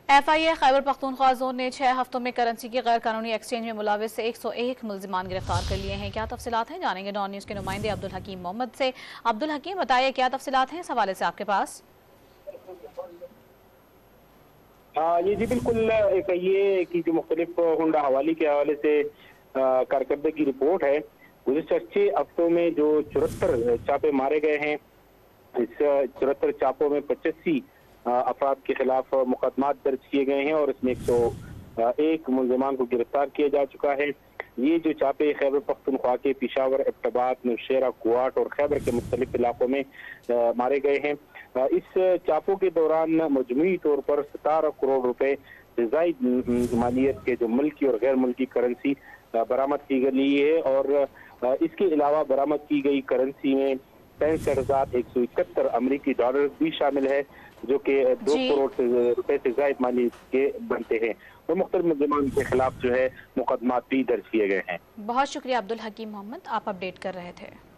FIA Khyber Pakhtunkhwa zone ने 6 हफ्तों में करेंसी की गैर कानूनी एक्सचेंज में मुलविस से 101 मुल्जिमान गिरफ्तार कर लिए हैं। क्या तफसीलात हैं, जानेंगे डॉन न्यूज़ के नुमाइंदे अब्दुल हकीम मोहम्मद से। अब्दुल हकीम, बताइए क्या तफसीलात हैं इस हवाले से आपके पास? ये जी बिल्कुल ये कि जो मुख्तलिफ होंडा हवाली के हवाले से कारकर्दगी की रिपोर्ट है। गुज़िश्ता 6 हफ्तों में जो 74 छापे मारे गए हैं, इस 74 छापों में 85 अफराद के खिलाफ मुकदमात दर्ज किए गए हैं और इसमें 101 मुल्जिमान को गिरफ्तार किया जा चुका है। ये जो छापे खैबर पख्तूनख्वा के पेशावर, एबटाबाद, नौशेरा, कुवाट और खैबर के मुख्तलिफ इलाकों में मारे गए हैं। इस छापों के दौरान मजमूई तौर पर 17 करोड़ रुपए से ज़ायद मालियत के जो मुल्की और गैर मुल्की करेंसी बरामद की गई है और इसके अलावा बरामद की गई करेंसी में 65,171 अमरीकी डॉलर भी शामिल है, जो कि 2 करोड़ रुपए से ज़ायद मालियत के बनते हैं और मुख्तलिफ मुल्जिमान के खिलाफ जो है मुकदमात भी दर्ज किए गए हैं। बहुत शुक्रिया अब्दुल हकीम मोहम्मद, आप अपडेट कर रहे थे।